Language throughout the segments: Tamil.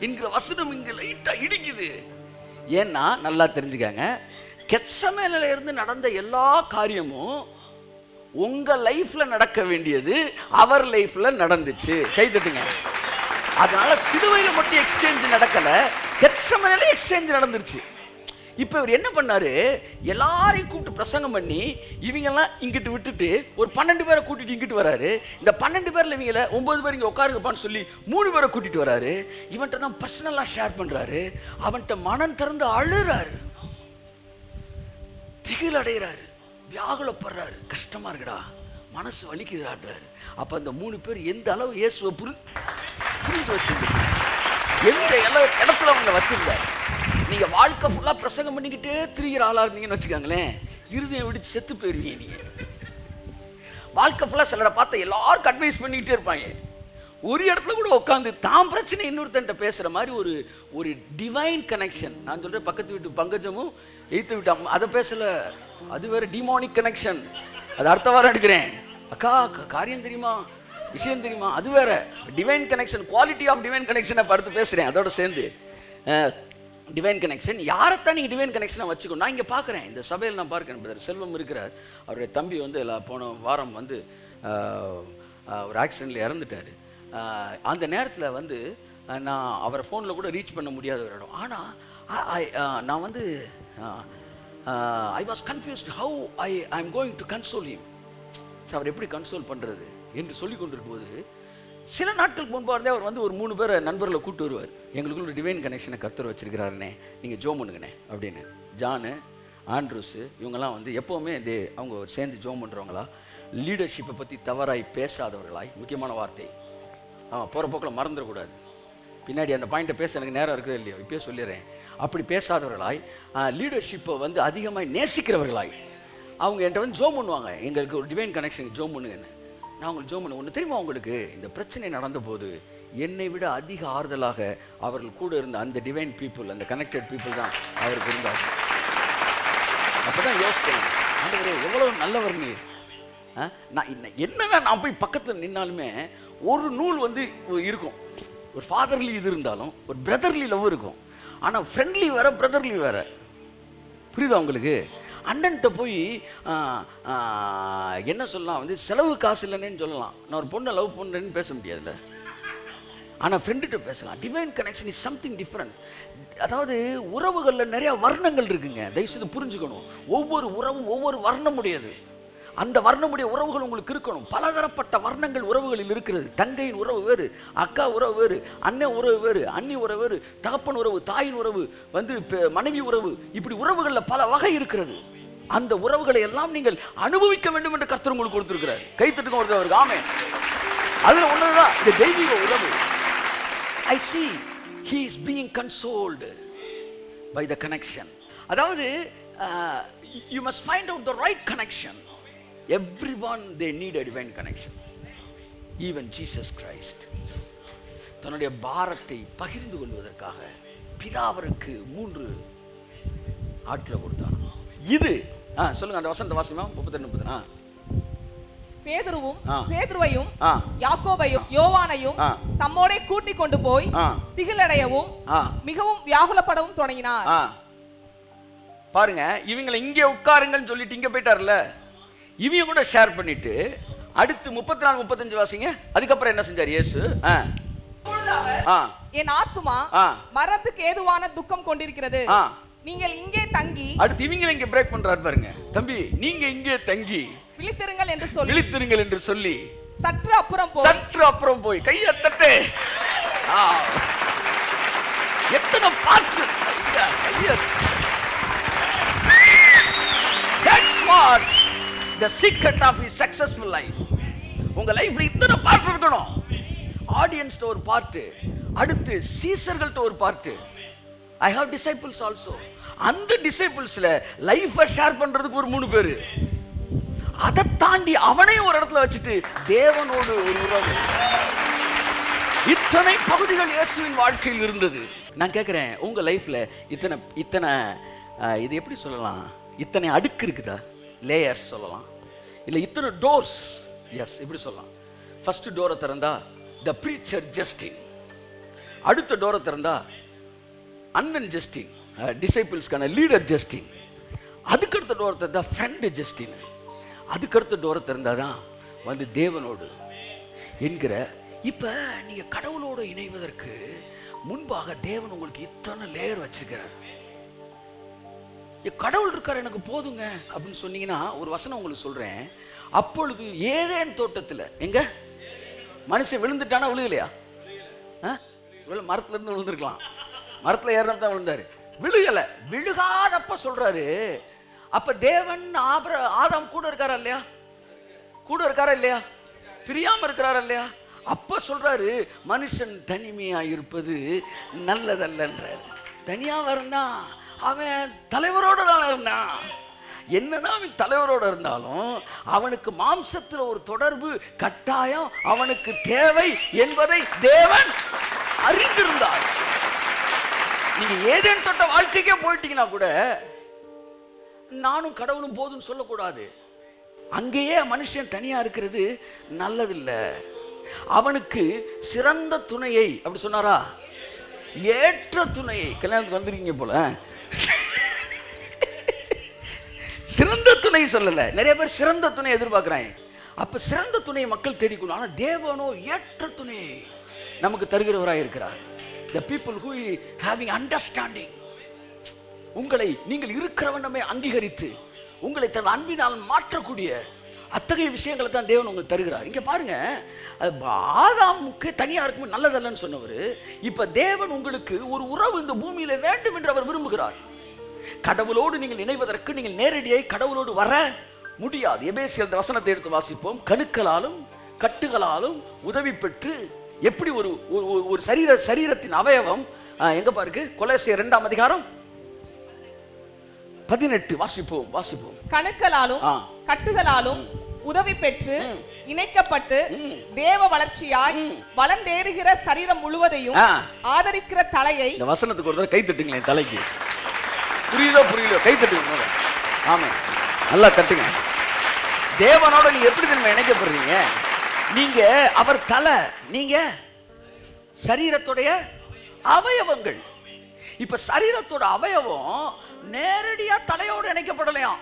என்கிற வசனம் இங்க லைட்டா இடிக்குது. ஏன்னா நல்லா தெரிஞ்சுக்காங்க, கெத்சமேனில இருந்து நடந்த எல்லா காரியமும் உங்க லைஃப்ல நடக்க வேண்டியது அவர் லைஃப்ல நடந்துச்சு. கை தட்டுங்க. அதனால சிலுவையில மட்டும் எக்ஸ்சேஞ்ச் நடக்கல, கெத்சமேனில எக்ஸ்சேஞ்ச் நடந்துருச்சு. இப்ப இவர் என்ன பண்ணாரு, எல்லாரையும் கூப்பிட்டு பிரசங்கம் பண்ணி இவங்கெல்லாம் இங்கிட்டு விட்டுட்டு ஒரு 12 பேரை கூட்டிட்டு இங்கிட்டு வராரு. இந்த 12 பேர்ல இவங்கள 9 பேர் இங்க உட்காருங்கப்பான்னு சொல்லி 3 பேரை கூட்டிட்டு வராரு. இவன்கிட்ட தான் பர்சனலா ஷேர் பண்றாரு. அவன்கிட்ட மனம் திறந்து அழுறாரு, திகில் அடைகிறாரு, வியாகுலப்படுறாரு, கஷ்டமா இருக்குடா, மனசு வலிக்குதுடாடுறாரு. அப்ப அந்த 3 பேர் எந்த அளவு இயேசுவை புரிந்து வச்சிருந்தாரு, எந்த இடத்துல அவங்க வச்சிருந்தாரு. நீங்க வாழ்க்கை ஃபுல்லா பிரசங்கம் பண்ணிக்கிட்டே திரிகிற ஆளா இருந்தீங்கன்னு வச்சுக்காங்களேன், இருதயம் விடுச்சு செத்து போயிருவீங்க. நீங்க வாழ்க்கை ஃபுல்லா சிலரை பார்த்து எல்லாருக்கும் அட்வைஸ் பண்ணிக்கிட்டே இருப்பாங்க. ஒரு இடத்துல கூட உட்காந்து தான் பிரச்சனை இன்னொருத்தன்ட்ட பேசுற மாதிரி ஒரு டிவைன் கனெக்ஷன். நான் சொல்றேன், பக்கத்து வீட்டு பங்கஜமும் எய்த்து வீட்டு அதை பேசல, அது வேற டிமானிக் கனெக்ஷன். அது அடுத்த வாரம் எடுக்கிறேன். அக்கா காரியம் தெரியுமா, விஷயம் தெரியுமா, அது வேற divine connection. Quality of divine கனெக்ஷனை பார்த்து பேசுறேன். அதோட சேர்ந்து டிவைன் கனெக்ஷன். யாரைத்தான் நீங்கள் டிவைன் கனெக்ஷனை வச்சுக்கணும். நான் இங்கே பார்க்குறேன், இந்த சபையில் நான் பார்க்குறேன். பிரதர் செல்வம் இருக்கிறார், அவருடைய தம்பி வந்து போன வாரம் வந்து ஒரு ஆக்சிடெண்ட்டில் இறந்துட்டார். அந்த நேரத்தில் வந்து நான் அவரை ஃபோனில் கூட ரீச் பண்ண முடியாத ஒரு இடம். ஆனால் நான் வந்து I was confused how I am going to console him. அவர் எப்படி கன்சோல் பண்ணுறது என்று சொல்லி கொண்டிருக்கும்போது, சில நாட்களுக்கு முன்பாக இருந்தே அவர் வந்து ஒரு 3 பேரை நண்பர்களை கூப்பிட்டு வருவார். எங்களுக்குள்ள டிவைன் கனெக்ஷனை கர்த்தர் வச்சிருக்கிறாருண்ணே, நீங்கள் ஜோம் பண்ணுங்கண்ணே அப்படின்னு. ஜானு, ஆண்ட்ரூஸு இவங்கெல்லாம் வந்து எப்போவுமே அவங்க சேர்ந்து ஜோம் பண்ணுறவங்களா, லீடர்ஷிப்பை பற்றி தவறாய் பேசாதவர்களாய். முக்கியமான வார்த்தை, போகிற போக்கில் மறந்துடக்கூடாது. பின்னாடி அந்த பாயிண்ட்டை பேச எனக்கு நேரம் இருக்குது இல்லையோ, இப்போயே சொல்லிடுறேன். அப்படி பேசாதவர்களாய், லீடர்ஷிப்பை வந்து அதிகமாக நேசிக்கிறவர்களாய் அவங்க என்கிட்ட வந்து ஜோம் பண்ணுவாங்க. எங்களுக்கு ஒரு டிவைன் கனெக்ஷனுக்கு ஜோம் பண்ணுங்கன்னு. நான் உங்களுக்கு ஜோம் பண்ண ஒன்று தெரியுமா, உங்களுக்கு இந்த பிரச்சனை நடந்த போது என்னை விட அதிக ஆறுதலாக அவர்கள் கூட இருந்த அந்த டிவைன் பீப்புள், அந்த கனெக்டட் பீப்புள் தான் அவருக்கு இருந்தாங்க. அப்போதான் யோசிச்சேன், ஆண்டவரே எவ்வளோ நல்லவர் நீர். என்னதான் நான் போய் பக்கத்தில் நின்னாலுமே ஒரு நூல் வந்து இருக்கும். ஒரு ஃபாதர்லி இது இருந்தாலும் ஒரு பிரதர்லி லவ் இருக்கும். ஆனால் ஃப்ரெண்ட்லி வேற, பிரதர்லி வேற. புரியுதா உங்களுக்கு? அண்ணன்ட்ட போய் என்ன சொல்லலாம், வந்து செலவு காசு இல்லைன்னு சொல்லலாம். நான் ஒரு பொண்ணை லவ் பண்ணுறேன்னு பேச முடியாதுல்ல. ஆனால் ஃப்ரெண்டுகிட்ட பேசலாம். Divine connection is something different. அதாவது உறவுகளில் நிறைய வர்ணங்கள் இருக்குங்க, தயவுசெய்து புரிஞ்சுக்கணும். ஒவ்வொரு உறவும் ஒவ்வொரு வர்ணம் உடையது. அந்த வர்ணமுடைய உறவுகள் உங்களுக்கு இருக்கணும். பலதரப்பட்ட வர்ணங்கள் உறவுகளில் இருக்கிறது. தங்கையின் உறவு வேறு, அக்கா உறவு வேறு, அண்ணன் உறவு வேறு, அண்ணி உறவு வேறு, தகப்பன் உறவு, தாயின் உறவு, வந்து மனைவி உறவு, இப்படி உறவுகளில் பல வகை இருக்கிறது. அந்த உறவுகளை எல்லாம் நீங்கள் அனுபவிக்க வேண்டும் என்று கர்த்தர் உங்களுக்கு கொடுத்திருக்கிறார். கைத்தட்டுங்க ஒருத்தவருக்கு, ஆமென். அதுல ஒண்ணுதான் இந்த தெய்வீக உறவு. I see he is being consoled by the connection. அதாவது you must find out the right connection. Everyone they need a divine connection. Even Jesus Christ தன்னுடைய பாரத்தை பகிர்ந்து கொள்வதற்காக பிதா அவருக்கு 3 ஆட்களை கொடுத்தார். இது சொல்லுங்க, அந்த வசந்த வாசிமா 32-30. பேதுருவையும் யாக்கோபையும் யோவானையும் தம்மோடே கூட்டிக் கொண்டு போய் திகிலடையவும் மிகவும் வியாகுலப்படவும் தொடங்கினார். பாருங்க, இவங்களை இங்கே உட்காருங்கன்னு சொல்லிட்டு இங்க போயிட்டார்ல, இவங்க கூட ஷேர் பண்ணிட்டு அடுத்து 34-35 வாசிங்க. அதுக்கப்புறம் என்ன செஞ்சார் இயேசு? என் ஆத்துமா மரணத்துக்கு ஏதுவான துக்கம் கொண்டிருக்கிறது, நீங்கள் இங்கே தங்கி. அடுத்து இவங்க இங்க பிரேக் பண்றாரு பாருங்க. தம்பி, நீங்க இங்கே தங்கி விழித்திருங்கள் என்று சொல்லி சற்று அப்புறம் போய் கையை தட்டு. எத்தனை பாட்டு! That's what the secret of his successful life. உங்க லைஃப்ல இத்தனை பார்ட் இருக்கணும். ஆடியன்ஸ்ட ஒரு பார்ட், அடுத்து சீசர்கள்ட்ட ஒரு part. I have disciples also. அந்த டிசைபிள்ஸ்ல லைஃபை ஷேர் பண்றதுக்கு ஒரு 3 பேரு. அதை தாண்டி அவனையும் ஒரு இடத்துல வச்சுட்டு தேவனோடு ஒரு உறவு. இத்தனை பகுதிகள் இயேசுவின் வாழ்க்கையில் இருந்தது. நான் கேட்கிறேன், உங்க லைஃப்ல இத்தனை இது எப்படி சொல்லலாம், இத்தனை அடுக்கு இருக்குதா? லேயர்ஸ் சொல்லலாம், இல்ல இத்தனை டோர்ஸ். எஸ், இப்படி சொல்லலாம். ஃபர்ஸ்ட் டோரை திறந்தா the preacher just in. அடுத்த டோரை திறந்தா அண்ணன் ஜஸ்டின், டிசைபிள்ஸ்க்கான லீடர் ஜஸ்டின். அதுக்கடுத்த டோரை திறந்தா ஃப்ரெண்டு ஜஸ்டின். அதுக்கடுத்த டோரை திறந்தாதான் வந்து தேவனோடு என்கிற. இப்ப நீங்க கடவுளோடு இணைவதற்கு முன்பாக தேவன் உங்களுக்கு இத்தனை லேயர் வச்சிருக்கிறார். கடவுள் இருக்கார் எனக்கு போதுங்க அப்படின்னு சொன்னீங்கன்னா ஒரு வசனம் உங்களுக்கு சொல்றேன். அப்பொழுது ஏதேன் தோட்டத்தில் எங்க மனுஷன் விழுந்துட்டானா விழுகலையா? மரத்துல இருந்து விழுந்திருக்கலாம், மரத்துல ஏறணும் தான் விழுந்தாரு, விழுகல. விழுகாதப்ப சொல்றாரு, அப்ப தேவன் ஆதாம் கூட இருக்காரா இல்லையா? கூட இருக்காரா இல்லையா? பிரியாம இருக்கிறாரா இல்லையா? அப்ப சொல்றாரு மனுஷன் தனிமையா இருப்பது நல்லதல்லன்றார். தனியா இருந்தான், அவன் தலைவரோட தான் இருந்தான். என்னதான் அவன் தலைவரோட இருந்தாலும் அவனுக்கு மாம்சத்தில் ஒரு தொடர்பு கட்டாயம் அவனுக்கு தேவை என்பதை தேவன் அறிந்திருந்தார். நீங்க ஏதேன் தொட்ட வாழ்க்கைக்கே போயிட்டீங்கன்னா கூட நானும் கடவுளும் போதுன்னு சொல்லக்கூடாது. அங்கேயே மனுஷன் தனியா இருக்கிறது நல்லதில்லை. அவனுக்கு சிறந்த துணையை அப்படி சொன்னாரா? ஏற்ற துணையை. கல்யாணத்துக்கு வந்துருக்கீங்க போல. சிறந்த துணை சொல்லல, நிறைய பேர் சிறந்த துணை எதிர்பார்க்கிறாங்க. அப்ப சிறந்த துணையை மக்கள் தேடிக்கணும். ஆனா தேவனோ ஏற்ற துணையை நமக்கு தருகிறவராய் இருக்கிறார். The people who having understanding, உங்களை நீங்கள் இருக்கிறவனமே அங்கீகரித்து உங்களை தன் அன்பினால் மாற்றக்கூடிய அத்தகைய விஷயங்களை தான் தேவன் உங்களுக்கு தருகிறார். இங்க பாருங்க, ஆதாமுக்கு தனியா இருக்கும் நல்லதல்லன்னு சொன்னவர், இப்ப தேவன் உங்களுக்கு ஒரு உறவு இந்த பூமியில வேண்டும் என்று அவர் விரும்புகிறார். கடவுளோடு நீங்கள் இணைவதற்கு நீங்கள் நேரடியாக கடவுளோடு வர முடியாது. எபேசியர் வசனத்தை எடுத்து வாசிப்போம். கணுக்களாலும் கட்டுகளாலும் உதவி பெற்று, எப்படி ஒரு ஒரு சரீரத்தின் அவயவம் எங்க பாருக்கு? கொலோசியர் 2ஆம் அதிகாரம் 18 வாசிப்போம். கணுக்களாலும் கட்டுகளாலும் உதவி பெற்று இணைக்கப்பட்டு தேவ வளர்ச்சியாய் வளர்ந்தேறுகிற சரீரம் முழுவதையும் ஆதரிக்கிற தலையை. இந்த வசனத்துக்கு ஒரு தடவை கை தட்டுங்களேன். தலைக்கு புரியுதோ கை தட்டுங்க. ஆமா, நல்லா தட்டுங்க. தேவனோட நீங்க எப்படி நம்ம இணைக்கப்படுறீங்க? நீங்க அவர் தலை, நீங்க சரீரத்துடைய அவயவங்கள். இப்ப சரீரத்தோட அவயவம் நேரடியா தலையோடு இணைக்கப்படலையாம்.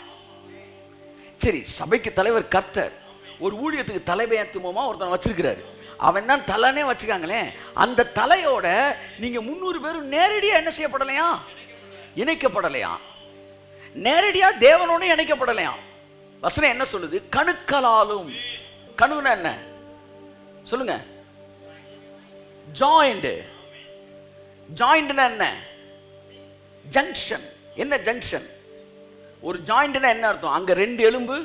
சரி, சபைக்கு தலைவர் கர்த்தர், ஒரு ஊழியத்துக்கு தலைமையத்துவமா ஒருத்தன் வச்சிருக்கிறாரு, அவன் தான் தலைனே வச்சுக்காங்களே. அந்த தலையோட நீங்க 300 பேரும் நேரடியா என்ன செய்யப்படலையா? இணைக்கப்படலையா? நேரடியா தேவனோட இணைக்கப்படலையா? வசனம் என்ன சொல்லுது? கணுக்களாலும். கணுன்னா என்ன சொல்லுங்க? ஜாயிண்ட். ஜாயிண்ட்னா என்ன? ஜங்ஷன். என்ன ஜங்ஷன்? ஒரு ஜாயிண்ட்னா என்ன அர்த்தம்? அங்க 2 எலும்பு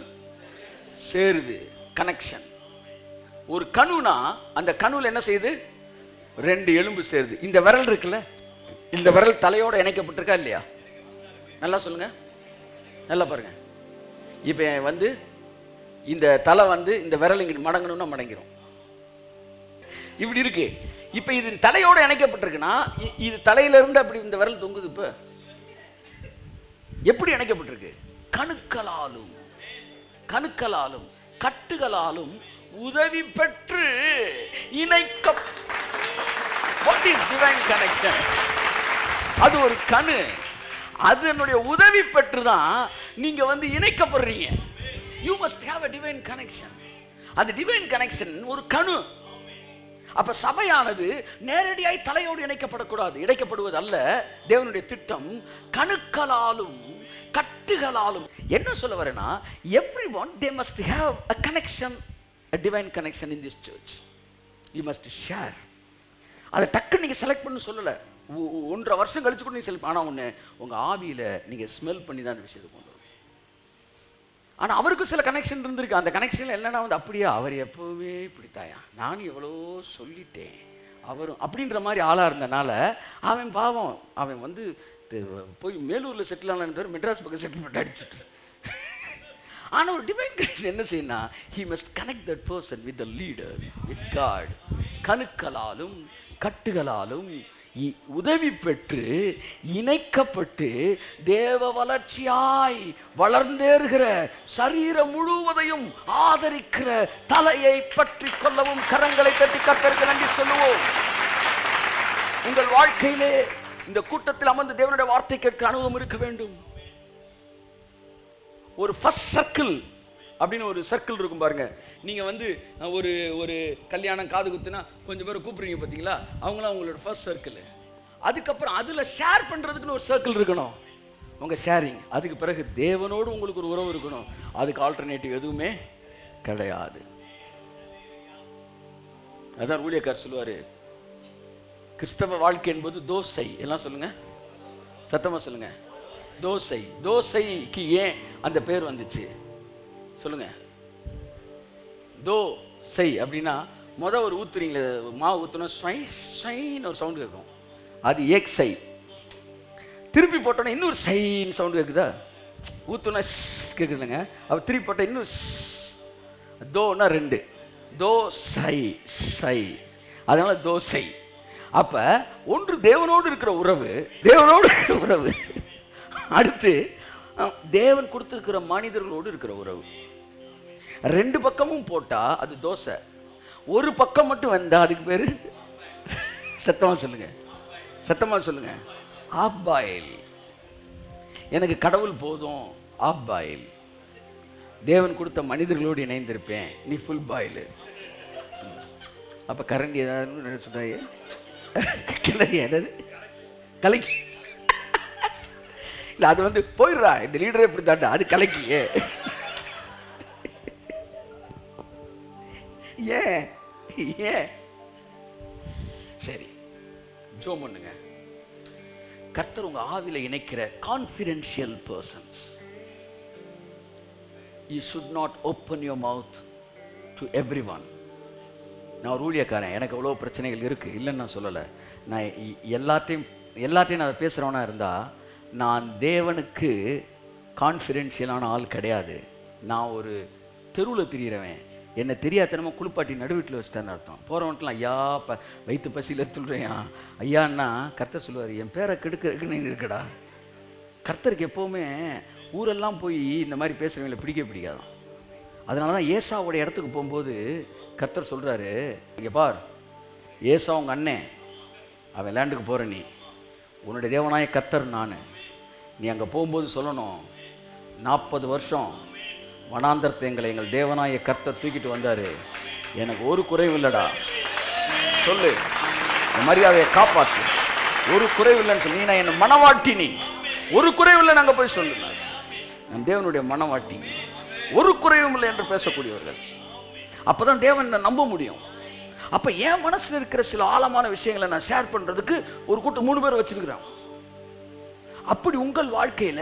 சேருது, கனெக்ஷன். ஒரு கணுனா அந்த கணுல என்ன செய்யுது? 2 எலும்பு சேருது. இந்த விரல் இருக்குல்ல, இந்த விரல் தலையோட இணைக்கப்பட்டிருக்கா இல்லையா? நல்லா சொல்லுங்க, நல்லா பாருங்க. இப்ப வந்து இந்த தலை வந்து இந்த விரல் இங்க மடங்கணும்னா மடங்கிடும், இப்படி இருக்கு. இப்ப இது தலையோட இணைக்கப்பட்டிருக்குன்னா இது தலையில இருந்து அப்படி இந்த விரல் தொங்குது. இப்ப எப்படி இணைக்கப்பட்டிருக்கு? கணுக்களாலும் கட்டுகளாலும் உதவி பெற்று இணைக்க. What is divine connection? அது ஒரு கணு, அது என்னுடைய உதவி பெற்று தான் நீங்க வந்து இணைக்கப்படுறீங்க. You must have a divine connection. அந்த டிவைன் கனெக்ஷன் ஒரு கணு. அப்ப சபையானது நேரடியாய் தலையோடு இணைக்கப்படக்கூடாது, இணைக்கப்படுவது அல்ல தேவனுடைய திட்டம். கணுக்களாலும் கட்டுகளாலும். என்ன சொல்ல வரேன்னா, everyone they must have a connection, a divine connection in this church. You must share. அதை டக்கு நீங்க செலக்ட் பண்ணி சொல்லல, 1.5 வருஷம் கழிச்சு கூட நீங்க செலக்ட். ஆனா ஒண்ணு, உங்க ஆவியில நீங்க ஸ்மெல் பண்ணி தான் அந்த விஷயத்தை கொண்டு வரும். ஆனா அவருக்கு சில கனெக்ஷன் இருந்திருக்கு. அந்த கனெக்ஷன்ல என்னன்னா வந்து, அப்படியா அவர் எப்பவுமே இப்படித்தாயா, நானும் எவ்வளோ சொல்லிட்டேன் அவரும் அப்படின்ற மாதிரி ஆளா இருந்தனால அவன் பாவம், அவன் வந்து போய் மேலூர்ல செட்டில் ஆன மெட்ராஸ் பக்கம் செட்டில்மெண்ட் அடிச்சுட்டு. ஆனா ஒரு டிவைன் கனெக்ஷன் என்ன செய்யணும்? he must connect that person with the leader, with God. கணுக்களாலும் கட்டுகளாலும் உதவி பெற்று இணைக்கப்பட்டு தேவ வளர்ச்சியாய் வளர்ந்தேறுகிற சரீரம் முழுவதையும் ஆதரிக்கிற தலையை பற்றி கொள்ளவும். கரங்களை தட்டி கர்த்தருக்கு நன்றி சொல்லுவோம். உங்கள் வாழ்க்கையிலே இந்த கூட்டத்தில் அமர்ந்து தேவனுடைய வார்த்தை கேட்க அனுபவம் இருக்க வேண்டும். ஒரு ஃபர்ஸ்ட் சர்க்கிள் அப்படின்னு ஒரு சர்க்கிள் இருக்கும் பாருங்க. நீங்க வந்து ஒரு ஒரு கல்யாணம் காது குத்துனா கொஞ்சம் பேர் கூப்பிடுறீங்க பார்த்தீங்களா, அவங்களாம் உங்களோட ஃபர்ஸ்ட் சர்க்கிள். அதுக்கப்புறம் அதுல ஷேர் பண்றதுக்குன்னு ஒரு சர்க்கிள் இருக்கணும், உங்க ஷேரிங். அதுக்கு பிறகு தேவனோடு உங்களுக்கு ஒரு உறவு இருக்கணும். அதுக்கு ஆல்டர்னேட்டிவ் எதுவுமே கிடையாது. அதான் ஊழியக்கார் சொல்லுவாரு, கிறிஸ்தவ வாழ்க்கை என்பது தோசை. எல்லாம் சொல்லுங்க, சத்தமா சொல்லுங்க, தோசை. தோசைக்கு ஏன் அந்த பேர் வந்துச்சு சொல்லுங்க? தோசை அப்படின்னா ஒரு ஊத்துறீங்களே, மாவு ஊத்துனா ஸ்வைன்னு ஒரு சவுண்ட் கேட்கும், அது ஏக் சை. திருப்பி போட்டோன்னா இன்னொரு சைன்னு சவுண்ட் கேட்குதா? ஊத்துனா கேட்குதுங்க. அப்போ திருப்பி போட்டால் இன்னொரு தோனா 2, தோசை சை, அதனால தோசை. அப்ப ஒன்று தேவனோடு இருக்கிற உறவு, தேவனோடு இருக்கிற உறவு. அடுத்து தேவன் கொடுத்திருக்கிற மனிதர்களோடு இருக்கிற உறவு. 2 பக்கமும் போட்டா அது தோசை. ஒரு பக்கம் மட்டும் வந்தா அதுக்கு பேரு, சத்தமா சொல்லுங்க, சத்தமா சொல்லுங்க, ஆஃப் பாயில். எனக்கு கடவுள் போதும், ஆஃப் பாயில். தேவன் கொடுத்த மனிதர்களோடு இணைந்திருப்பேன், நீ ஃபுல் பாயில். அப்ப கரண்டி ஏதாவது சொல்றாங்க, கிளறி என்னது கலக்கி இல்ல, அது வந்து போயிடுறா, இந்த லீடரே இப்படி தாண்டா, அது கலக்கியே. ஏன் ஏன் சரி, ஜோம் பண்ணுங்க. கர்த்தர் உங்க ஆவில இணைக்கிற confidential persons. You should not open your mouth to everyone. நான் ஒரு ஊழியக்காரன், எனக்கு எவ்வளோ பிரச்சனைகள் இருக்கு, இல்லைன்னு நான் சொல்லலை. நான் எல்லாத்தையும் நான் அதை பேசுகிறவனா இருந்தால் நான் தேவனுக்கு கான்ஃபிடென்ஷியலான ஆள் கிடையாது. நான் ஒரு தெருவில் திரிகிறவன், என்னை தெரியாதனமா குளிப்பாட்டி நடுவீட்டில் வச்சுட்டேன்னு அர்த்தம். போகிறவன்ட்டுலாம் ஐயா வயிற்று பசியில் சொல்கிறேன் ஐயான்னா கர்த்தர் சொல்லுவார், என் பேரை கெடுக்கிறதுக்குன்னு இருக்கடா. கர்த்தருக்கு எப்போவுமே ஊரெல்லாம் போய் இந்த மாதிரி பேசுகிறவங்களை பிடிக்காதான். அதனால தான் ஏசாவோட இடத்துக்கு போகும்போது கர்த்தர் சொல்கிறாரு, இங்கே பார், ஏசா உங்கள் அண்ணன், அவன் லேண்டுக்கு போகிற நீ, உன்னுடைய தேவனாய கர்த்தர் நான். நீ அங்கே போகும்போது சொல்லணும், 40 வருஷம் வனாந்தரத்தை எங்கள் தேவனாய கர்த்தர் தூக்கிட்டு வந்தார், எனக்கு ஒரு குறைவு இல்லைடா சொல்லு, இந்த மரியாதையை காப்பாற்று, ஒரு குறைவு இல்லைன்னு சொல்லி. நான் என்ன மனவாட்டி, நீ ஒரு குறைவு இல்லை, நாங்கள் போய் சொல்லுங்க, நம் தேவனுடைய மனவாட்டி, ஒரு குறைவும் இல்லை என்று பேசக்கூடியவர்கள். அப்பதான் தேவன் நம்ப முடியும். அப்ப என் மனசுல இருக்கிற சில ஆழமான விஷயங்களை நான் ஷேர் பண்றதுக்கு ஒரு கூட்டம் 3 பேர் வச்சிருக்கிறேன். அப்படி உங்கள் வாழ்க்கையில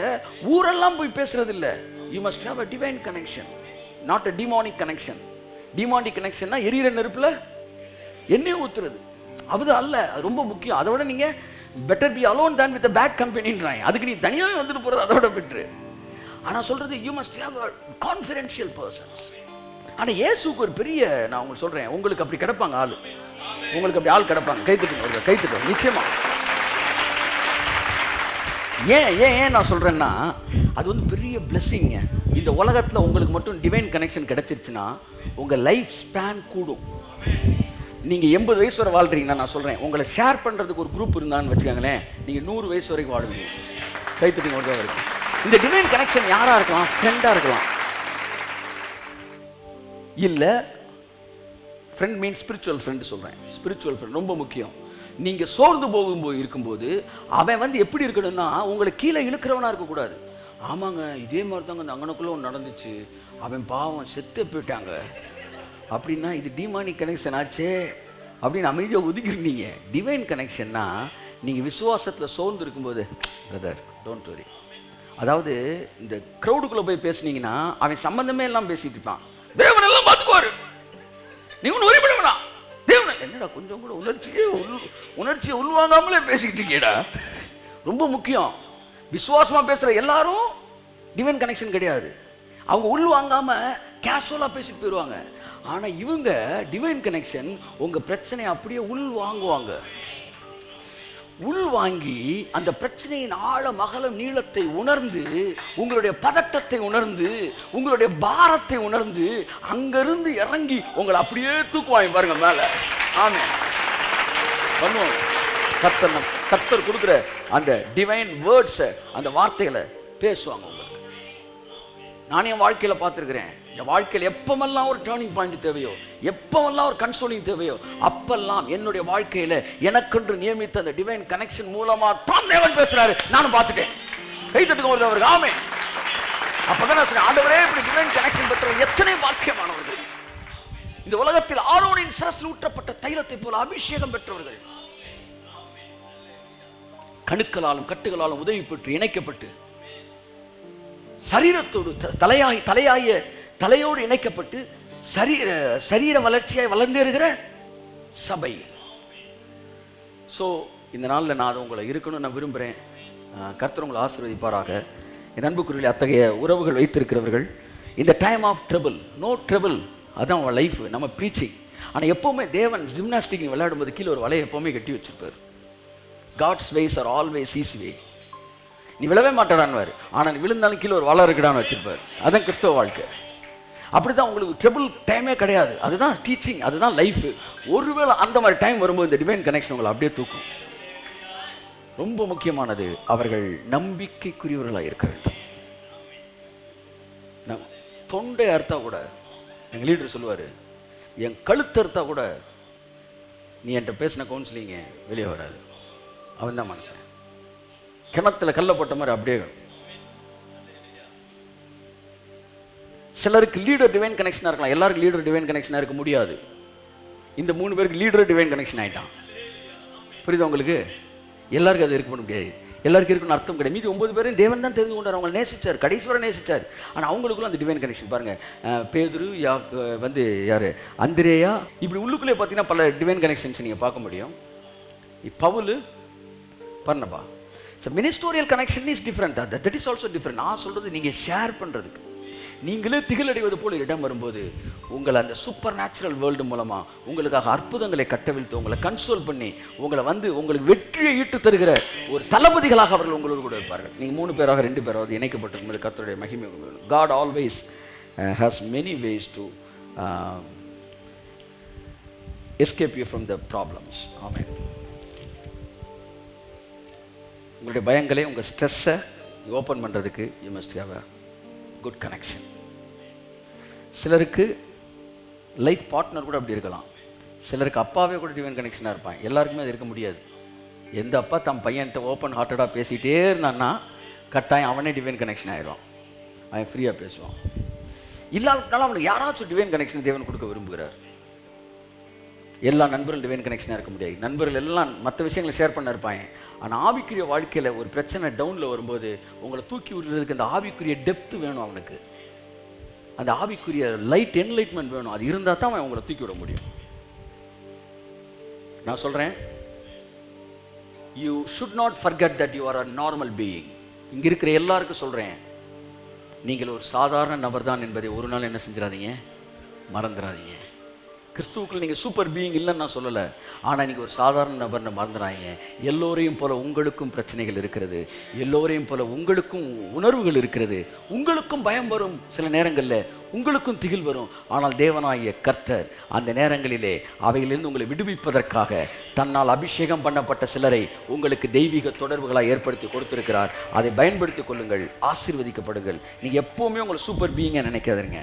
ஊரெல்லாம் போய் பேசுறது இல்ல. You must have a divine connection, not a demonic connection. Demonic connectionனா எரியிற நெருப்புல எண்ணெய் ஊத்துறது, அது அல்ல. அது ரொம்ப முக்கியம். அதை விட நீங்க better be alone than with a bad company-ன்றாங்க. அதுக்கு நீ தனியாவே வந்துட்டு போறது அதோட பெட்டர். ஆனா சொல்றது you must have a confidential persons. ஆனா இயேசுக்கு ஒரு பெரிய, நான் உங்களுக்கு சொல்றேன், உங்களுக்கு அப்படி கிடப்பாங்க ஆளு, உங்களுக்கு அப்படி ஆள் கிடப்பாங்க. கைத்துட்டு நிச்சயமா. ஏன் நான் சொல்றேன்னா, அது வந்து பெரிய பிளெஸிங்க. இந்த உலகத்துல உங்களுக்கு மட்டும் டிவைன் கனெக்ஷன் கிடைச்சிருச்சுன்னா உங்க லைஃப் ஸ்பேன் கூடும். நீங்க 80 வயசு வரை வாழ்றீங்கன்னா, நான் சொல்றேன், உங்களை ஷேர் பண்றதுக்கு ஒரு குரூப் இருந்தான்னு வச்சுக்கோங்களேன், நீங்க 100 வயசு வரைக்கும் வாழ்வீங்க. கைத்துட்டு வரைக்கும். இந்த டிவைன் கனெக்ஷன் யாரா இருக்கலாம்? ஃப்ரெண்டா இருக்கலாம், இல்ல ஃப்ரெண்ட் மீன் ஸ்பிரிச்சுவல் ஃப்ரெண்ட் சொல்றேன். ஸ்பிரிச்சுவல் ஃப்ரெண்ட் ரொம்ப முக்கியம். நீங்க சோர்ந்து போகும்போது இருக்கும்போது அவன் வந்து எப்படி இருக்கணும்னா, உங்களை கீழே இழுக்கிறவனா இருக்கக்கூடாது. ஆமாங்க, இதே மாதிரி தாங்க அந்த அங்கனுக்குள்ள ஒன்று நடந்துச்சு, அவன் பாவம் செத்து போயிட்டாங்க அப்படின்னா இது டிமானிக் கனெக்ஷன் ஆச்சே அப்படின்னு அமைதியாக ஒதுக்கிருந்தீங்க. டிவைன் கனெக்ஷன்னா நீங்கள் விசுவாசத்தில் சோர்ந்து இருக்கும்போது, பிரதர் டோன்ட் வரி, அதாவது இந்த க்ரௌடுக்குள்ளே போய் பேசுனீங்கன்னா அவன் சம்பந்தமே எல்லாம் பேசிட்டு இருப்பான். தேவன் எல்லாம் பார்த்துக்குவாரு, நீங்க ஒன்றும் வரி பண்ணுவா. தேவன் என்னடா கொஞ்சம் கூட உணர்ச்சியை உள்வாங்காமலே பேசிக்கிட்டு இருக்கேடா. ரொம்ப முக்கியம். விசுவாசமா பேசுற எல்லாரும் டிவைன் கனெக்ஷன் கிடையாது. அவங்க உள்வாங்காம கேஷுவலா பேசிட்டு போயிடுவாங்க. ஆனா இவங்க டிவைன் கனெக்ஷன், உங்க பிரச்சனையை அப்படியே உள்வாங்குவாங்க. உள்வாங்கி அந்த பிரச்சனையின் ஆழம் அகலம் நீளத்தை உணர்ந்து, உங்களுடைய பதட்டத்தை உணர்ந்து, உங்களுடைய பாரத்தை உணர்ந்து, அங்கிருந்து இறங்கி உங்களை அப்படியே தூக்குவாங்க பாருங்க மேல. ஆமென் பண்ணுவோம். கர்த்தர் கொடுக்குற அந்த டிவைன் வேர்ட்ஸை, அந்த வார்த்தைகளை பேசுவாங்க உங்களுக்கு. நான் என் வாழ்க்கையில பார்த்துருக்கிறேன். என் வாழ்க்கையில் எப்பமெல்லாம் ஒரு டேர்னிங் பாயிண்ட் தேவையோ, எப்பமெல்லாம் ஒரு கன்சோலிங் தேவையோ, அப்பெல்லாம் என்னுடைய வாழ்க்கையில எனக்கென்று நியமித்த அந்த டிவைன் கனெக்ஷன் மூலமா தான் தேவன் பேசுறாரு. நானும் பார்த்துட்டேன். கை தட்டுங்க அவருக்கு. ஆமென். அப்பதான் நான் சொன்னேன், ஆண்டவரே இப்படி டிவைன் கனெக்ஷன் பெற்றவர் எத்தனை பாக்கியமானவர்கள். இந்த உலகத்தில் ஆரோனின் சிரசில் ஊற்றப்பட்ட தைலத்தை போல அபிஷேகம் பெற்றவர்கள், கணுக்களாலும் கட்டுகளாலும் உதவி பெற்று இணைக்கப்பட்டு சரீரத்தோடு தலையோடு இணைக்கப்பட்டு சரீர வளர்ச்சியாய் வளர்ந்தேறுகிற சபை. ஸோ இந்த நாளில் நான் அதை உங்களை இருக்கணும்னு நான் விரும்புகிறேன். கர்த்தர் உங்களை ஆசீர்வதிப்பாராக. என் அன்புக்குரியவர்களே, அத்தகைய உறவுகள் வைத்திருக்கிறவர்கள், இந்த time of trouble, no trouble, அதுதான் அவன் லைஃப், நம்ம ப்ரீச்சிங். ஆனால் எப்போவுமே தேவன் ஜிம்னாஸ்டிக் விளையாடும்போது கீழே ஒரு வலையை எப்போவுமே கட்டி வச்சிருப்பார். God's ways are always easy way. நீ விழவே மாட்டாடான்வார், ஆனால் நீ விழுந்தாலும் கீழே ஒரு வலை இருக்குடான்னு வச்சிருப்பார். அதுதான் கிறிஸ்தவ வாழ்க்கை. அப்படிதான் உங்களுக்கு ட்ரபிள் டைமே கிடையாது. அதுதான் டீச்சிங், அதுதான் லைஃப். ஒருவேளை அந்த மாதிரி டைம் வரும்போது இந்த டிவைன் கனெக்ஷன் உங்களை அப்படியே தூக்கும். ரொம்ப முக்கியமானது, அவர்கள் நம்பிக்கைக்குரியவர்களாக இருக்க வேண்டும். தொண்டை அறுத்தா கூட, எங்கள் லீடர் சொல்லுவார், என் கழுத்து அறுத்தா கூட நீ என்கிட்ட பேசின கவுன்சிலிங்க வெளியே வராது. அவன் தான் மனுஷன். கிணத்துல கல்ல போட்ட மாதிரி அப்படியே. சிலருக்கு லீடர் டிவைன் கனெக்ஷனாக இருக்கலாம், எல்லாருக்கும் லீடர் டிவைன் கனெக்ஷனாக இருக்க முடியாது. இந்த 3 பேருக்கு லீடர் டிவைன் கனெக்ஷன் ஆகிட்டான். புரியுது உங்களுக்கு? எல்லாருக்கும் அது இருக்க முடியாது, எல்லாருக்கும் இருக்குன்னு அர்த்தம் கிடையாது. மீதி 9 பேரும் தேவன் தான் தெரிந்து கொண்டார், அவங்களை நேசிச்சார், கடைசி வரை நேசிச்சார். ஆனால் அவங்களுக்குள்ள அந்த டிவைன் கனெக்ஷன் பாருங்க. பேதுரு, யாரு, அந்திரேயா, இப்படி உள்ளுக்குள்ளே பார்த்தீங்கன்னா பல டிவைன் கனெக்ஷன்ஸ் நீங்கள் பார்க்க முடியும். பவுல், பர்னபா. So ministerial connection is different. That is also different. நான் சொல்றது நீங்கள் ஷேர் பண்ணுறதுக்கு, நீங்களே திகிலடைவது போல் இடம் வரும்போது உங்களை அந்த சூப்பர் நேச்சுரல் வேர்ல்டு மூலமா உங்களுக்காக அற்புதங்களை கட்டவிழ்த்து உங்களை கன்சோல் பண்ணி உங்களை உங்களுக்கு வெற்றியை ஈட்டு தருகிற ஒரு தளபதிகளாக அவர்கள் உங்களோடு கூட இருப்பார்கள். நீங்கள் 3 பேராக 2 பேராவது இணைக்கப்பட்டிருக்கும்போது கர்த்தருடைய மகிமை. God always has many ways to escape you from the problems. Amen. உங்களுடைய பயங்களை, உங்கள் ஸ்ட்ரெஸ்ஸை ஓப்பன் பண்ணுறதுக்கு you must have a good connection. சிலருக்கு லைஃப் பார்ட்னர் கூட அப்படி இருக்கலாம். சிலருக்கு அப்பாவே கூட டிவைன் கனெக்ஷனாக இருப்பான். எல்லாருக்குமே அது இருக்க முடியாது. எந்த அப்பா தம் பையன்கிட்ட ஓப்பன் ஹார்ட்டடாக பேசிகிட்டே இருந்தான்னா கட்டாயம் அவனே டிவைன் கனெக்ஷன் ஆகிடும். அவன் ஃப்ரீயாக பேசுவான். இல்லாவிட்டாலும் அவனுக்கு யாராச்சும் டிவைன் கனெக்ஷன் தேவன் கொடுக்க விரும்புகிறார். எல்லா நண்பர்களும் டிவைன் கனெக்ஷனாக இருக்க முடியாது. நண்பர்கள் எல்லாம் மற்ற விஷயங்களை ஷேர் பண்ண இருப்பாங்க. ஆனால் ஆவிக்குரிய வாழ்க்கையில் ஒரு பிரச்சனை டவுனில் வரும்போது உங்களை தூக்கி விடுறதுக்கு அந்த ஆவிக்குரிய டெப்த்து வேணும். அவனுக்கு அந்த ஆவிக்குரிய லைட் என்லைட்மெண்ட் வேணும். அது இருந்தால் தான் அவன் உங்களை தூக்கி விட முடியும். நான் சொல்கிறேன், you should not forget that you are a normal being. இங்கே இருக்கிற எல்லாருக்கும் சொல்கிறேன், நீங்கள் ஒரு சாதாரண நபர் தான் என்பதை ஒரு நாள் என்ன செஞ்சிடாதீங்க, மறந்துடாதீங்க. கிறிஸ்துவுக்குள்ள நீங்கள் சூப்பர் பீயிங் இல்லைன்னு நான் சொல்லலை, ஆனால் நீங்கள் ஒரு சாதாரண நபர்னு மறந்துடாங்க. எல்லோரையும் போல உங்களுக்கும் பிரச்சனைகள் இருக்கிறது, எல்லோரையும் போல உங்களுக்கும் உணர்வுகள் இருக்கிறது, உங்களுக்கும் பயம் வரும், சில நேரங்களில் உங்களுக்கும் திகில் வரும். ஆனால் தேவனாகிய கர்த்தர் அந்த நேரங்களிலே அவைகளிலிருந்து உங்களை விடுவிப்பதற்காக தன்னால் அபிஷேகம் பண்ணப்பட்ட சிலரை உங்களுக்கு தெய்வீக தொடர்புகளாக ஏற்படுத்தி கொடுத்திருக்கிறார். அதை பயன்படுத்திக் கொள்ளுங்கள், ஆசீர்வதிக்கப்படுங்கள். நீங்கள் எப்போவுமே உங்களை சூப்பர் பீயிங்கை நினைக்காதீங்க.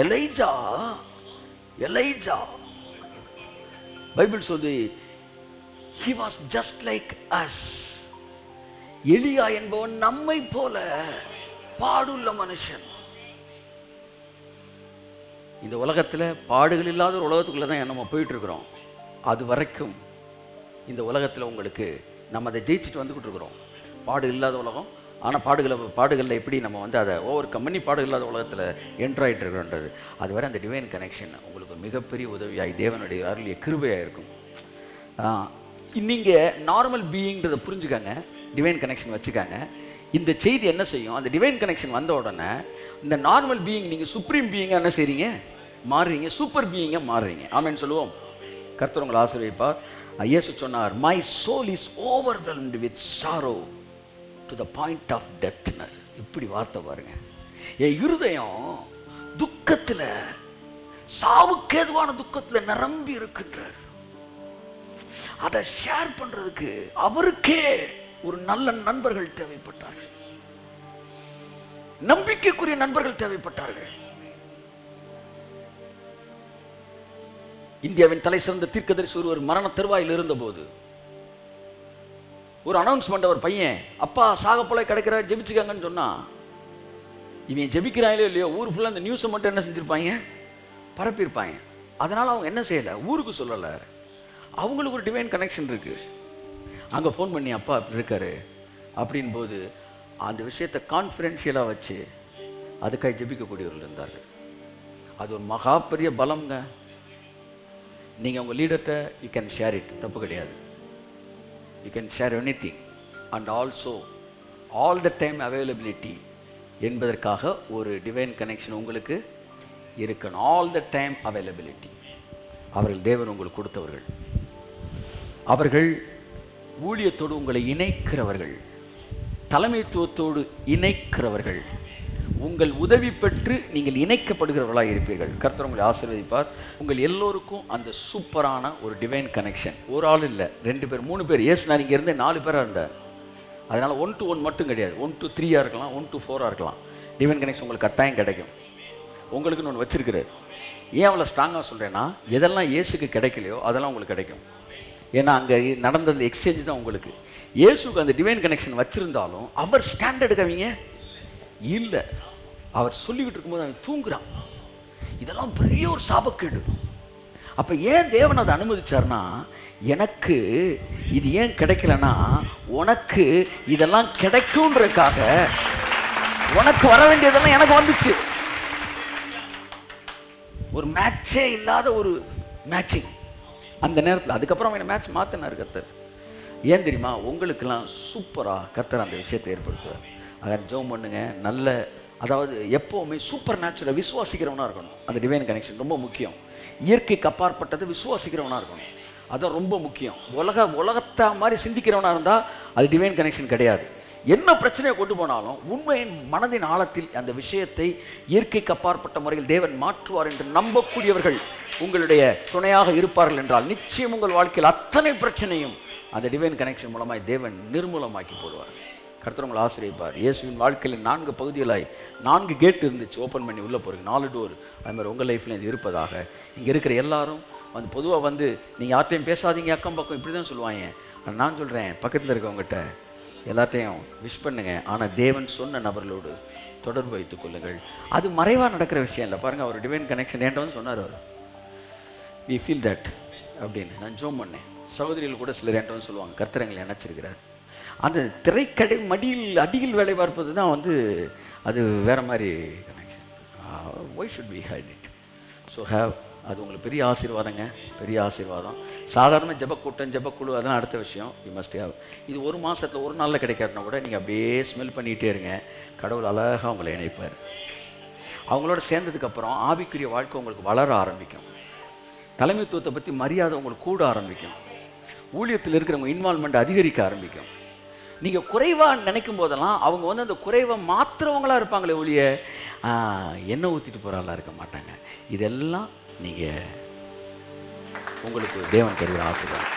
எலைஜா பைபிள் சொல்லுது, he was just like us. எலியா என்பவன் நம்மை போல பாடுள்ள மனுஷன். இந்த உலகத்தில் பாடுகள் இல்லாத ஒரு உலகத்துக்குள்ள தான் நம்ம போயிட்டு இருக்கிறோம். அது வரைக்கும் இந்த உலகத்தில் உங்களுக்கு நம்ம அதை ஜெயிச்சுட்டு வந்துக்கிட்டு இருக்கிறோம். பாடு இல்லாத உலகம். ஆனால் பாடுகளில் எப்படி நம்ம அதை ஓவர் கம் பண்ணி பாடு இல்லாத உலகத்தில் என்ட்ராயிட்டு இருக்கிறோன்றது, அது வரை அந்த டிவைன் கனெக்ஷன் உங்களுக்கு மிகப்பெரிய உதவியாகி தேவனுடைய அருளிய கிருபையாக இருக்கும். நீங்கள் நார்மல் பீயிங்கிறத புரிஞ்சுக்காங்க, டிவைன் கனெக்ஷன் வச்சுக்காங்க. இந்த செய்தி என்ன செய்யும், அந்த டிவைன் கனெக்ஷன் வந்த உடனே இந்த நார்மல் பீயிங் நீங்கள் சுப்ரீம் பீயிங்காக என்ன செய்றீங்க, மாறுறீங்க, சூப்பர் பீயிங்காக மாறுறீங்க. ஆமென் சொல்லுவோம். கர்த்தர் உங்களை ஆசீர்வதிப்பார். இயேசு சொன்னார், my soul is overwhelmed with sorrow to the point of டெத்னர். இப்படி வார்த்தை பாருங்க. என் இருதயம் துக்கத்தில், சாவுக்கேதுவான துக்கத்தில் நிரம்பி இருக்கின்றார். அதை ஷேர் பண்றதுக்கு அவருக்கே ஒரு நல்ல நண்பர்கள் தேவைப்பட்டார்கள், நம்பிக்கைக்குரிய நண்பர்கள் தேவைப்பட்டார்கள். இந்தியாவின் தலை சிறந்த தீர்க்கதரிசி ஒருவர் மரண தருவாயில் இருந்தபோது ஒரு அனௌன்ஸ்மெண்ட், அவர் பையன் அப்பா சாக போல கிடைக்கிற ஜெபிச்சுக்காங்கன்னு சொன்னா, இவன் ஜெபிக்கிறாங்களோ இல்லையோ ஊர் ஃபுல்லாக அந்த நியூஸை மட்டும் என்ன செஞ்சிருப்பாங்க, பரப்பியிருப்பாங்க. அதனால அவங்க என்ன செய்யலை, ஊருக்கு சொல்லலை. அவங்களுக்கு ஒரு டிவைன் கனெக்ஷன் இருக்கு. அங்கே ஃபோன் பண்ணி அப்பா அப்படி இருக்காரு அப்படின் போது அந்த விஷயத்தை கான்ஃபிடென்ஷியலாக வச்சு அதுக்காக ஜெபிக்கக்கூடியவர்கள் இருந்தார்கள். அது ஒரு மகா பெரிய பலம்ங்க. நீங்கள் உங்கள் லீடர்கிட்ட யூ கேன் ஷேர் இட், தப்பு கிடையாது. You can share anything and also all the time availability என்பதற்காக ஒரு டிவைன் கனெக்ஷன் உங்களுக்கு இருக்கணும். All the time availability. அவர்கள் தேவன் உங்களுக்கு கொடுத்தவர்கள். அவர்கள் ஊழியத்தோடு உங்களை இணைக்கிறவர்கள், தலைமைத்துவத்தோடு இணைக்கிறவர்கள். உங்கள் உதவி பெற்று நீங்கள் இணைக்கப்படுகிறவர்களாக இருப்பீர்கள். கர்த்தர் உங்களை ஆசீர்வதிப்பார். உங்கள் எல்லோருக்கும் அந்த சூப்பரான ஒரு டிவைன் கனெக்ஷன். ஒரு ஆள் இல்லை, 2 பேர் 3 பேர். ஏசுனார் இங்கே இருந்து 4 பேராக இருந்தார். அதனால் 1 to 1 மட்டும் கிடையாது, 1 to 3 இருக்கலாம், 1 to 4 இருக்கலாம். டிவைன் கனெக்ஷன் உங்களுக்கு கட்டாயம் கிடைக்கும். உங்களுக்குன்னு ஒன்று வச்சிருக்கிறார். ஏன் அவ்வளோ ஸ்ட்ராங்காக சொல்கிறேன்னா, எதெல்லாம் இயேசுக்கு கிடைக்கலையோ அதெல்லாம் உங்களுக்கு கிடைக்கும். ஏன்னா அங்கே நடந்தது எக்ஸ்சேஞ்ச் தான் உங்களுக்கு. இயேசுக்கு அந்த டிவைன் கனெக்ஷன் வச்சுருந்தாலும் அவர் ஸ்டாண்டர்டு கவிங்க இல்லை. அவர் சொல்லிக்கிட்டு இருக்கும்போது அவன் தூங்குறான். இதெல்லாம் பெரிய ஒரு சாபக்கேடு. அப்போ ஏன் தேவன் அதை அனுமதிச்சார்னா, எனக்கு இது ஏன் கிடைக்கலன்னா உனக்கு இதெல்லாம் கிடைக்கும்ன்றதுக்காக. உனக்கு வர வேண்டியதெல்லாம் எனக்கு வந்துச்சு. ஒரு மேட்சே இல்லாத ஒரு மேட்சிங் அந்த நேரத்தில். அதுக்கப்புறம் அவன் மேட்ச் மாற்றினார் கர்த்தர். ஏன் தெரியுமா, உங்களுக்கெல்லாம் சூப்பராக கர்த்தர் அந்த விஷயத்தை ஏற்படுத்துவார். அதை ஜெபம் பண்ணுங்க. நல்ல, அதாவது எப்போவுமே சூப்பர் நேச்சுரல் விசுவாசிக்கிறவனாக இருக்கணும். அந்த டிவைன் கனெக்ஷன் ரொம்ப முக்கியம். இயற்கைக்கு அப்பாற்பட்டதை விசுவாசிக்கிறவனாக இருக்கணும். அதான் ரொம்ப முக்கியம். உலகத்தை மாதிரி சிந்திக்கிறவனாக இருந்தால் அது டிவைன் கனெக்ஷன் கிடையாது. என்ன பிரச்சனையை கொண்டு போனாலும் உண்மையின் மனதின் ஆழத்தில் அந்த விஷயத்தை இயற்கைக்கு அப்பாற்பட்ட முறையில் தேவன் மாற்றுவார் என்று நம்பக்கூடியவர்கள் உங்களுடைய துணையாக இருப்பார்கள் என்றால் நிச்சயம் உங்கள் வாழ்க்கையில் அத்தனை பிரச்சனையும் அந்த டிவைன் கனெக்ஷன் மூலமாய் தேவன் நிர்மூலமாக்கி போடுவார். கர்த்தர் உங்களை ஆசீர்வதிப்பார். இயேசுவின் வாழ்க்கையில் 4 பகுதிகளாய் 4 கேட் இருந்துச்சு, ஓப்பன் பண்ணி உள்ளே போகிறீங்க. 4 டோர். அது மாதிரி உங்கள் லைஃப்பில் இது இருப்பதாக. இங்கே இருக்கிற எல்லாரும் வந்து பொதுவாக வந்து நீங்கள் யார்ட்டையும் பேசாதீங்க, அக்கம் பக்கம் இப்படி தான் சொல்லுவாங்க. நான் சொல்கிறேன், பக்கத்தில் இருக்கவங்ககிட்ட எல்லாத்தையும் விஷ் பண்ணுங்க. ஆனால் தேவன் சொன்ன நபர்களோடு தொடர்பு வைத்துக் கொள்ளுங்கள். அது மறைவாக நடக்கிற விஷயம் இல்லை. பாருங்கள், அவர் டிவைன் கனெக்ஷன் என்கிட்ட வந்து சொன்னார். அவர் வி ஃபீல் தட் அப்படின்னு நான் ஜோம் பண்ணேன். சகோதரிகள் கூட சிலர் என்கிட்ட வந்து சொல்லுவாங்க, கர்த்தர் எங்களை நினச்சிருக்கிறார். அந்த திரைக்கடை மடியில் அடியில் வேலை பார்ப்பது தான் வந்து அது வேறு மாதிரி connection. Why should we hide it? So have. அது உங்களுக்கு பெரிய ஆசீர்வாதங்க, பெரிய ஆசீர்வாதம். சாதாரண ஜெபக்கூட்டம், ஜெபக்குழு அதெல்லாம் அடுத்த விஷயம். You must have. இது ஒரு மாதத்தில் ஒரு நாளில் கிடைக்காதுன்னா கூட நீங்கள் அப்படியே ஸ்மெல் பண்ணிகிட்டே இருங்க. கடவுள் அழகாக உங்களை இணைப்பார். அவங்களோட சேர்ந்ததுக்கப்புறம் ஆவிக்குரிய வாழ்க்கை உங்களுக்கு வளர ஆரம்பிக்கும். தலைமைத்துவத்தை பற்றி மரியாதை உங்களுக்கு கூட ஆரம்பிக்கும். ஊழியத்தில் இருக்கிறவங்க இன்வால்மெண்ட் அதிகரிக்க ஆரம்பிக்கும். நீங்கள் குறைவாக நினைக்கும் போதெல்லாம் அவங்க வந்து அந்த குறைவை மாற்றுறவங்களாக இருப்பாங்களே ஒழிய எண்ணெய் ஊற்றிட்டு போகிறாலாம் இருக்க மாட்டாங்க. இதெல்லாம் நீங்கள் உங்களுக்கு தேவன் தருகிற ஆசீர்வாதம்.